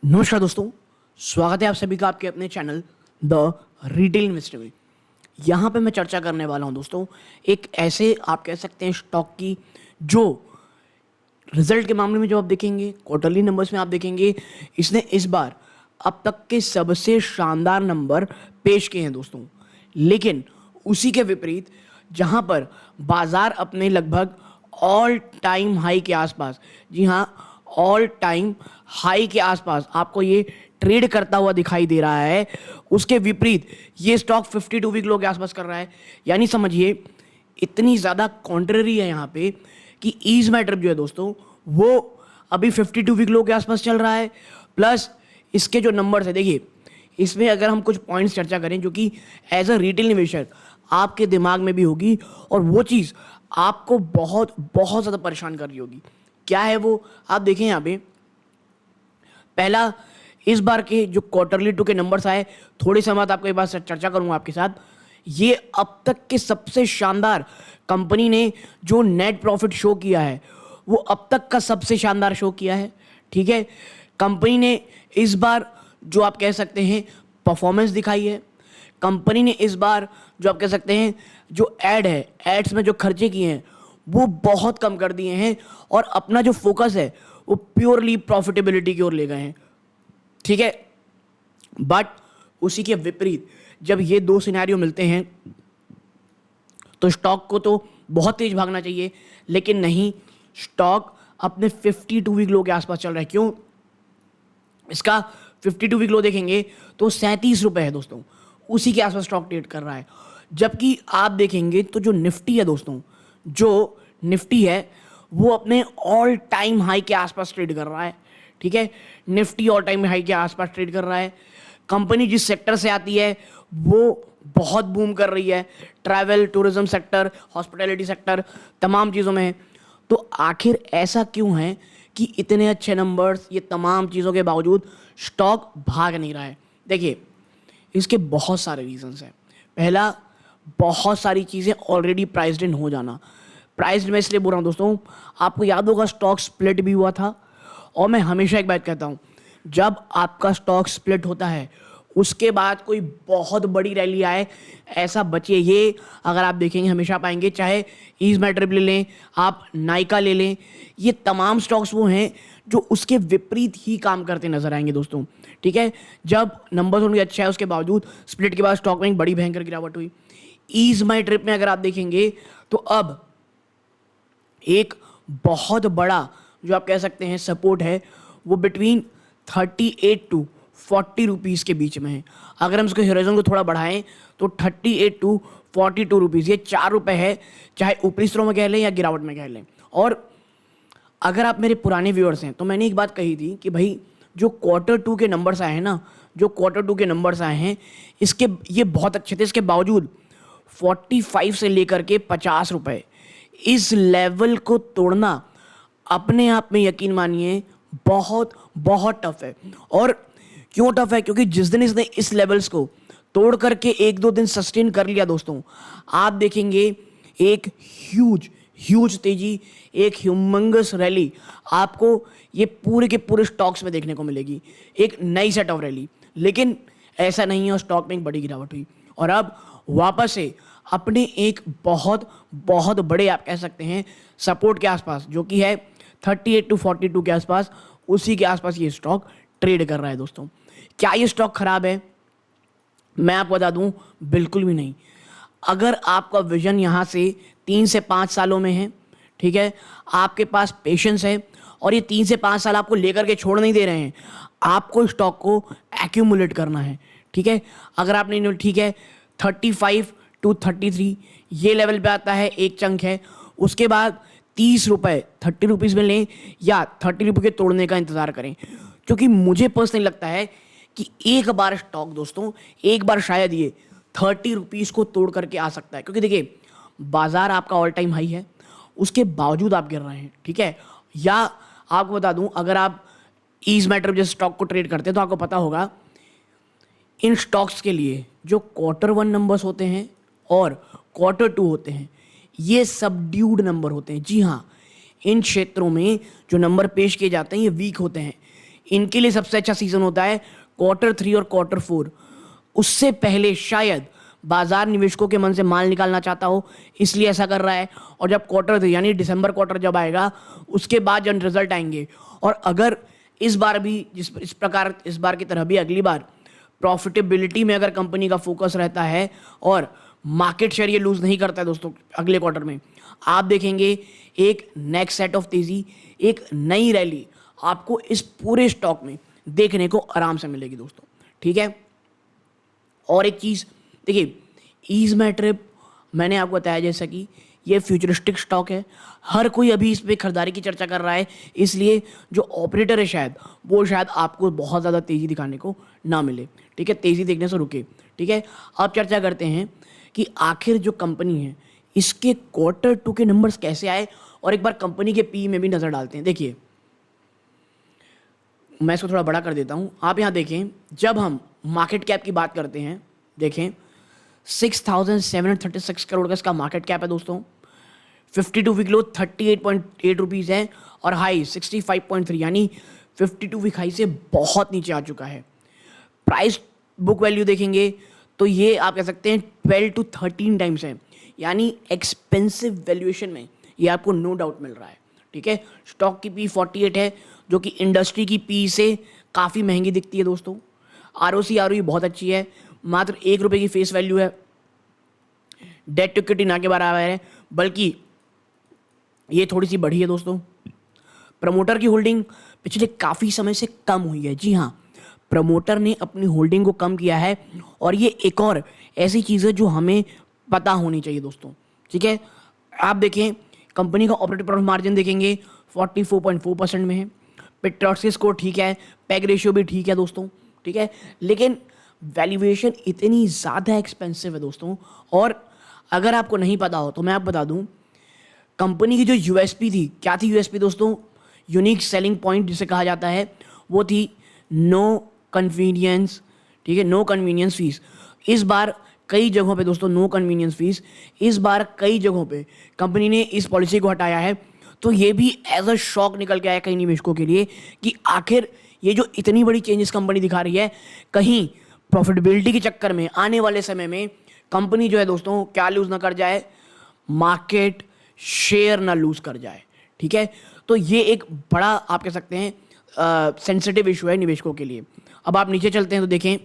नमस्कार दोस्तों, स्वागत है आप सभी का आपके अपने चैनल द रिटेल इन्वेस्टर में। यहाँ पे मैं चर्चा करने वाला हूँ दोस्तों एक ऐसे आप कह सकते हैं स्टॉक की जो रिजल्ट के मामले में जो आप देखेंगे, क्वार्टरली नंबर्स में आप देखेंगे, इसने इस बार अब तक के सबसे शानदार नंबर पेश किए हैं दोस्तों। लेकिन उसी के विपरीत जहाँ पर बाजार अपने लगभग ऑल टाइम हाई के आसपास, जी हाँ, ऑल टाइम हाई के आसपास आपको ये ट्रेड करता हुआ दिखाई दे रहा है, उसके विपरीत ये स्टॉक 52 वीक लो के आसपास कर रहा है। यानी समझिए इतनी ज़्यादा कॉन्ट्ररी है यहाँ पे कि ईज माई ट्रिप जो है दोस्तों वो अभी 52 वीक लो के आसपास चल रहा है। प्लस इसके जो नंबर्स है, देखिए इसमें अगर हम कुछ पॉइंट्स चर्चा करें जो कि एज अ रिटेल इन्वेस्टर आपके दिमाग में भी होगी और वो चीज़ आपको बहुत बहुत ज़्यादा परेशान कर रही होगी। क्या है वो, आप देखें यहाँ पे पहला, इस बार के जो क्वार्टरली टू के नंबर्स आए, थोड़ी समय बाद आपको एक बार चर्चा करूंगा आपके साथ। ये अब तक के सबसे शानदार, कंपनी ने जो नेट प्रॉफिट शो किया है वो अब तक का सबसे शानदार शो किया है। ठीक है, कंपनी ने इस बार जो आप कह सकते हैं परफॉर्मेंस दिखाई है। कंपनी ने इस बार जो आप कह सकते हैं जो एड्स में जो खर्चे किए हैं वो बहुत कम कर दिए हैं और अपना जो फोकस है वो प्योरली प्रॉफिटेबिलिटी की ओर ले गए हैं। ठीक है, बट उसी के विपरीत जब ये दो सिनेरियो मिलते हैं तो स्टॉक को तो बहुत तेज भागना चाहिए, लेकिन नहीं, स्टॉक अपने 52 वीक लो के आसपास चल रहा है। क्यों? इसका 52 वीक लो देखेंगे तो 37 रुपए है दोस्तों, उसी के आसपास स्टॉक ट्रेड कर रहा है। जबकि आप देखेंगे तो जो निफ्टी है दोस्तों, जो निफ्टी है वो अपने ऑल टाइम हाई के आसपास ट्रेड कर रहा है। ठीक है, निफ्टी ऑल टाइम हाई के आसपास ट्रेड कर रहा है। कंपनी जिस सेक्टर से आती है वो बहुत बूम कर रही है, travel tourism sector, hospitality sector, तमाम चीज़ों में है। तो आखिर ऐसा क्यों है कि इतने अच्छे नंबर्स, ये तमाम चीज़ों के बावजूद स्टॉक भाग नहीं रहा है? देखिए इसके बहुत सारे रीजंस हैं। पहला, बहुत सारी चीज़ें ऑलरेडी प्राइस्ड इन हो जाना। प्राइस्ड मैं इसलिए बोल रहा हूँ दोस्तों, आपको याद होगा स्टॉक स्प्लिट भी हुआ था, और मैं हमेशा एक बात कहता हूँ, जब आपका स्टॉक स्प्लिट होता है उसके बाद कोई बहुत बड़ी रैली आए, ऐसा बचिए। ये अगर आप देखेंगे हमेशा पाएंगे, चाहे ईज मैट्रिप ले लें, आप नाइका ले लें, ये तमाम स्टॉक्स वो हैं जो उसके विपरीत ही काम करते नजर आएंगे दोस्तों। ठीक है, जब नंबर्स उनके अच्छे है उसके बावजूद स्प्लिट के बाद स्टॉक में एक बड़ी भयंकर गिरावट हुई। ईज माई ट्रिप में अगर आप देखेंगे तो अब एक बहुत बड़ा जो आप कह सकते हैं सपोर्ट है वो बिटवीन 38 टू 40 रुपीज़ के बीच में है। अगर हम इसके होराइजन को थोड़ा बढ़ाएं तो 38 टू 42 रुपीज़, ये 4 रुपये है, चाहे ऊपरी स्तरों में कह लें या गिरावट में कह लें। और अगर आप मेरे पुराने व्यूअर्स हैं तो मैंने एक बात कही थी कि भाई जो क्वार्टर टू के नंबर्स आए हैं ना, जो क्वार्टर टू के नंबर्स आए हैं इसके ये बहुत अच्छे थे। इसके बावजूद 45 से लेकर के 50 रुपए, इस लेवल को तोड़ना अपने आप में यकीन मानिए बहुत बहुत टफ है। और क्यों टफ है? क्योंकि जिस दिन इसने इस लेवल्स को तोड़ करके एक दो दिन सस्टेन कर लिया दोस्तों, आप देखेंगे एक ह्यूज तेजी, एक ह्यूमंगस रैली आपको ये पूरे के पूरे स्टॉक्स में देखने को मिलेगी, एक नई सेट ऑफ रैली। लेकिन ऐसा नहीं है, और स्टॉक में एक बड़ी गिरावट हुई और अब वापस से अपने एक बहुत बहुत बड़े आप कह सकते हैं सपोर्ट के आसपास, जो कि है 38 टू 42 के आसपास, उसी के आसपास ये स्टॉक ट्रेड कर रहा है दोस्तों। क्या ये स्टॉक खराब है? मैं आपको बता दूं, बिल्कुल भी नहीं। अगर आपका विजन यहाँ से 3 से 5 सालों में है, ठीक है, आपके पास पेशेंस है और ये 3 से 5 साल आपको लेकर के छोड़ नहीं दे रहे हैं, आपको स्टॉक को एक्यूमुलेट करना है। ठीक है, अगर आपने, ठीक है, 35 टू 33 ये लेवल पे आता है, एक चंक है। उसके बाद 30 रुपये, 30 रुपीज़ में लें या 30 रुपये के तोड़ने का इंतज़ार करें, क्योंकि मुझे पर्सनली लगता है कि एक बार स्टॉक दोस्तों, एक बार शायद ये 30 रुपीज़ को तोड़ करके आ सकता है। क्योंकि देखिए बाजार आपका ऑल टाइम हाई है, उसके बावजूद आप गिर रहे हैं। ठीक है, या आपको बता दूं, अगर आप ईज मैटर जैसे स्टॉक को ट्रेड करते हैं तो आपको पता होगा इन स्टॉक्स के लिए जो क्वार्टर 1 नंबर्स होते हैं और क्वार्टर 2 होते हैं, ये सबड्यूड नंबर होते हैं। जी हाँ, इन क्षेत्रों में जो नंबर पेश किए जाते हैं ये वीक होते हैं। इनके लिए सबसे अच्छा सीजन होता है Q3 और Q4। उससे पहले शायद बाजार निवेशकों के मन से माल निकालना चाहता हो, इसलिए ऐसा कर रहा है। और जब Q3 यानी दिसंबर क्वार्टर जब आएगा, उसके बाद जब रिजल्ट आएंगे, और अगर इस बार भी इस बार की तरह भी अगली बार प्रॉफिटेबिलिटी में अगर कंपनी का फोकस रहता है और मार्केट शेयर ये लूज नहीं करता है दोस्तों, अगले क्वार्टर में आप देखेंगे एक नेक्स्ट सेट ऑफ तेजी, एक नई रैली आपको इस पूरे स्टॉक में देखने को आराम से मिलेगी दोस्तों। ठीक है, और एक चीज़ देखिए, ईज़मेट्रिप मैंने आपको बताया जैसा कि ये फ्यूचरिस्टिक स्टॉक है, हर कोई अभी इस पर खरीदारी की चर्चा कर रहा है, इसलिए जो ऑपरेटर है शायद वो शायद आपको बहुत ज़्यादा तेज़ी दिखाने को ना मिले। ठीक है, तेज़ी देखने से रुके। ठीक है, अब चर्चा करते हैं कि आखिर जो कंपनी है इसके Q2 के नंबर्स कैसे आए, और एक बार कंपनी के पी में भी नज़र डालते हैं। देखिए, मैं इसको थोड़ा बड़ा कर देता हूँ, आप यहाँ देखें, जब हम मार्केट कैप की बात करते हैं, देखें 6,736 करोड़ का इसका मार्केट कैप है दोस्तों। 52 वीक लो 38.8 रुपीज़ है, और हाई 65.3, यानी 52 वीक हाई से बहुत नीचे आ चुका है। प्राइस बुक वैल्यू देखेंगे तो ये आप कह सकते हैं 12 to 13 टाइम्स है, यानी एक्सपेंसिव वैल्यूएशन में ये आपको नो डाउट मिल रहा है। ठीक है, स्टॉक की पी 48 है, जो कि इंडस्ट्री की पी से काफ़ी महंगी दिखती है दोस्तों। ROC बहुत अच्छी है, मात्र 1 रुपये की फेस वैल्यू है। डेट टू इक्विटी ना के बराबर है, बल्कि ये थोड़ी सी बढ़ी है दोस्तों। प्रमोटर की होल्डिंग पिछले काफ़ी समय से कम हुई है। जी हाँ, प्रमोटर ने अपनी होल्डिंग को कम किया है, और ये एक और ऐसी चीज़ है जो हमें पता होनी चाहिए दोस्तों। ठीक है, आप देखें कंपनी का ऑपरेटिंग प्रॉफिट मार्जिन देखेंगे 44.4% में है। पेट्रोसिस स्कोर ठीक है, पैग रेशियो भी ठीक है दोस्तों। ठीक है, लेकिन वैल्यूएशन इतनी ज़्यादा एक्सपेंसिव है दोस्तों। और अगर आपको नहीं पता हो तो मैं आपको बता दूं, कंपनी की जो यूएसपी थी, क्या थी यूएसपी दोस्तों? यूनिक सेलिंग पॉइंट जिसे कहा जाता है, वो थी नो कन्वीनियंस। ठीक है, नो कन्वीनियंस फीस। इस बार कई जगहों पे दोस्तों नो कन्वीनियंस फीस, इस बार कई जगहों पे कंपनी ने इस पॉलिसी को हटाया है। तो ये भी एज अ शॉक निकल के आया कई निवेशकों के लिए कि आखिर ये जो इतनी बड़ी चेंजेस कंपनी दिखा रही है, कहीं प्रॉफिटेबिलिटी के चक्कर में आने वाले समय में कंपनी जो है दोस्तों क्या लूज ना कर जाए, मार्केट शेयर ना लूज कर जाए। ठीक है, तो ये एक बड़ा आप कह सकते हैं सेंसिटिव इशू है निवेशकों के लिए। अब आप नीचे चलते हैं तो देखें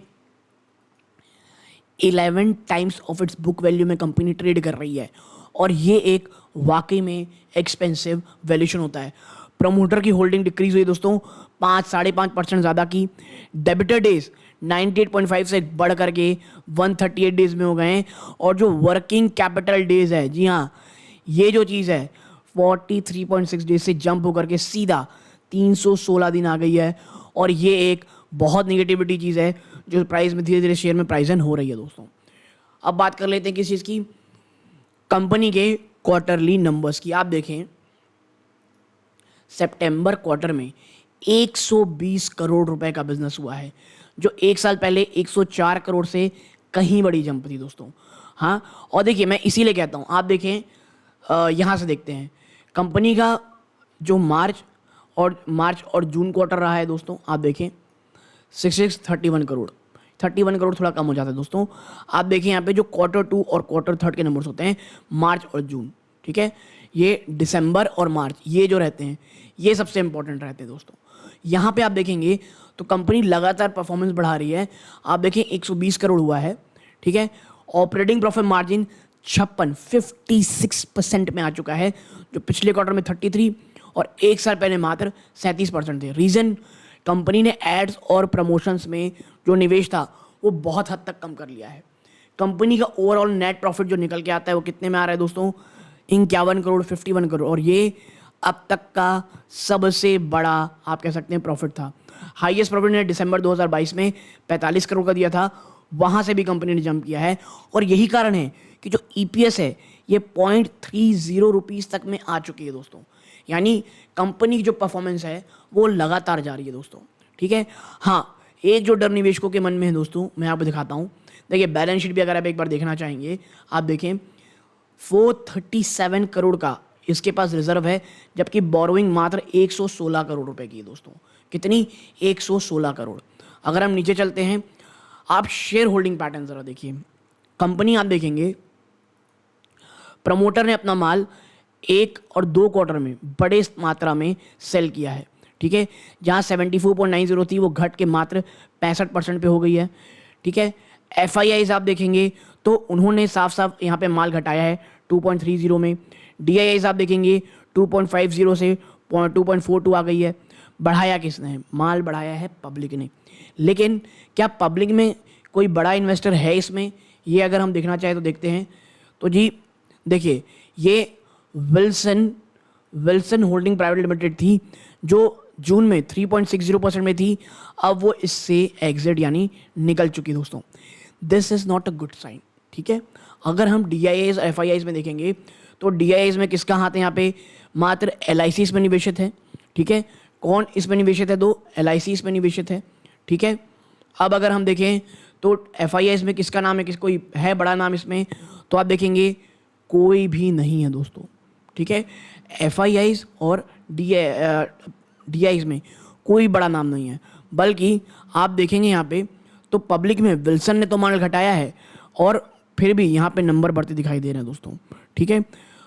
11 times of its book value में कंपनी ट्रेड कर रही है, और ये एक वाकई में एक्सपेंसिव वैल्यूएशन होता है। प्रमोटर की होल्डिंग डिक्रीज हुई दोस्तों 5.5% ज़्यादा की। डेबिटर डेज 98.5 से बढ़ करके 138 डेज में हो गए हैं, और जो वर्किंग कैपिटल डेज है, जी हाँ, ये जो चीज़ है 43.6 डेज से जंप होकर के सीधा 316 दिन आ गई है। और ये एक बहुत निगेटिविटी चीज़ है जो प्राइस में धीरे धीरे शेयर में प्राइजन हो रही है दोस्तों। अब बात कर लेते हैं किस चीज़ की, कंपनी के क्वार्टरली नंबर्स की। आप देखें सितंबर क्वार्टर में 120 करोड़ रुपए का बिजनेस हुआ है, जो एक साल पहले 104 करोड़ से कहीं बड़ी जंप थी दोस्तों। हाँ, और देखिए मैं इसीलिए कहता हूँ, आप देखें यहाँ से देखते हैं कंपनी का जो मार्च और जून क्वार्टर रहा है दोस्तों। आप देखें 31 करोड़ 31 करोड़ थोड़ा कम हो जाता है दोस्तों। आप देखें यहाँ पे जो Q2 और Q3 के नंबर्स होते हैं, मार्च और जून। ठीक है, ये दिसंबर और मार्च ये जो रहते हैं ये सबसे इंपॉर्टेंट रहते हैं दोस्तों। यहाँ पे आप देखेंगे तो कंपनी लगातार परफॉर्मेंस बढ़ा रही है। आप देखें 120 करोड़ हुआ है। ठीक है, ऑपरेटिंग प्रॉफिट मार्जिन 56% में आ चुका है, जो पिछले क्वार्टर में 33 और एक साल पहले मात्र 37% थे। रीज़न, कंपनी ने एड्स और प्रमोशंस में जो निवेश था वो बहुत हद तक कम कर लिया है। कंपनी का ओवरऑल नेट प्रॉफिट जो निकल के आता है वो कितने में आ रहा है दोस्तों? 51 करोड़ 51 करोड़, और ये अब तक का सबसे बड़ा आप कह सकते हैं प्रॉफिट था। हाईएस्ट प्रॉफिट ने दिसंबर 2022 में 45 करोड़ का दिया था, वहाँ से भी कंपनी ने जंप किया है। और यही कारण है कि जो EPS है ये 0.30 रुपीज़ तक में आ चुकी है दोस्तों। यानी कंपनी की जो परफॉर्मेंस है वो लगातार जा रही है दोस्तों। ठीक है, हाँ, एक जो डर निवेशकों के मन में है दोस्तों, मैं आपको दिखाता हूँ। देखिए बैलेंस शीट भी अगर आप एक बार देखना चाहेंगे, आप देखें 437 करोड़ का इसके पास रिजर्व है, जबकि बोरोइंग मात्र 116 करोड़ रुपए की है दोस्तों। कितनी? 116 करोड़। अगर हम नीचे चलते हैं, आप शेयर होल्डिंग पैटर्न ज़रा देखिए। कंपनी आप देखेंगे, प्रमोटर ने अपना माल 1 और 2 क्वार्टर में बड़े मात्रा में सेल किया है, ठीक है। जहाँ 74.90 थी वो घट के मात्र 65% पे हो गई है, ठीक है। FIIs आप देखेंगे तो उन्होंने साफ साफ यहाँ पे माल घटाया है 2.30 में। DIIs आप देखेंगे 2.50 से 2.42 आ गई है। बढ़ाया किसने? माल बढ़ाया है पब्लिक ने। लेकिन क्या पब्लिक में कोई बड़ा इन्वेस्टर है इसमें? ये अगर हम देखना चाहें तो देखते हैं। तो जी देखिए, ये विल्सन होल्डिंग प्राइवेट लिमिटेड थी जो जून में 3.60% में थी। अब वो इससे एग्जिट यानी निकल चुकी दोस्तों। This is not a good sign, ठीक है। अगर हम DIIs FIIs में देखेंगे तो DIIs में किसका हाथ है? यहाँ पे मात्र LIC इसमें निवेशित है, ठीक है। कौन इसमें निवेशित है? तो LIC इसमें निवेशित है, ठीक है। अब अगर हम देखें तो FIIs में किसका नाम है? कोई है बड़ा नाम इसमें? तो आप देखेंगे कोई भी नहीं है दोस्तों, ठीक है। FIIs और DIIs में कोई बड़ा नाम नहीं है। बल्कि आप देखेंगे यहाँ पे तो पब्लिक में विल्सन ने तो माल घटाया है और फिर भी यहाँ पे नंबर बढ़ते दिखाई दे रहे हैं दोस्तों, ठीक है।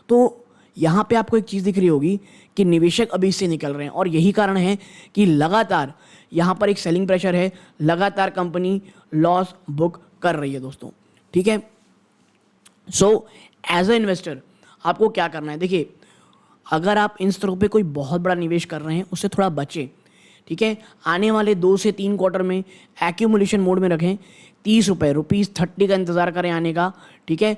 तो यहाँ पे आपको एक चीज़ दिख रही होगी कि निवेशक अभी इससे निकल रहे हैं और यही कारण है कि लगातार यहाँ पर एक सेलिंग प्रेशर है, लगातार कंपनी लॉस बुक कर रही है दोस्तों, ठीक है। सो एज अ इन्वेस्टर आपको क्या करना है? देखिए, अगर आप इन स्तरों पे कोई बहुत बड़ा निवेश कर रहे हैं उससे थोड़ा बचें, ठीक है। आने वाले 2 से 3 क्वार्टर में एक्यूमुलेशन मोड में रखें। 30 रुपये ₹30 का इंतज़ार करें आने का, ठीक है।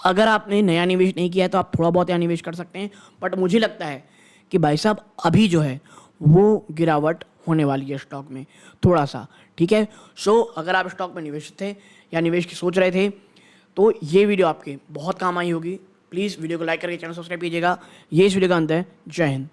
अगर आपने नया निवेश नहीं किया है तो आप थोड़ा बहुत यहाँ निवेश कर सकते हैं, बट मुझे लगता है कि भाई साहब अभी जो है वो गिरावट होने वाली है स्टॉक में थोड़ा सा, ठीक है। सो अगर आप स्टॉक में निवेश थे या निवेश की सोच रहे थे तो ये वीडियो आपके बहुत काम आई होगी। प्लीज़ वीडियो को लाइक करके चैनल सब्सक्राइब कीजिएगा। ये इस वीडियो का अंत है। जय हिंद।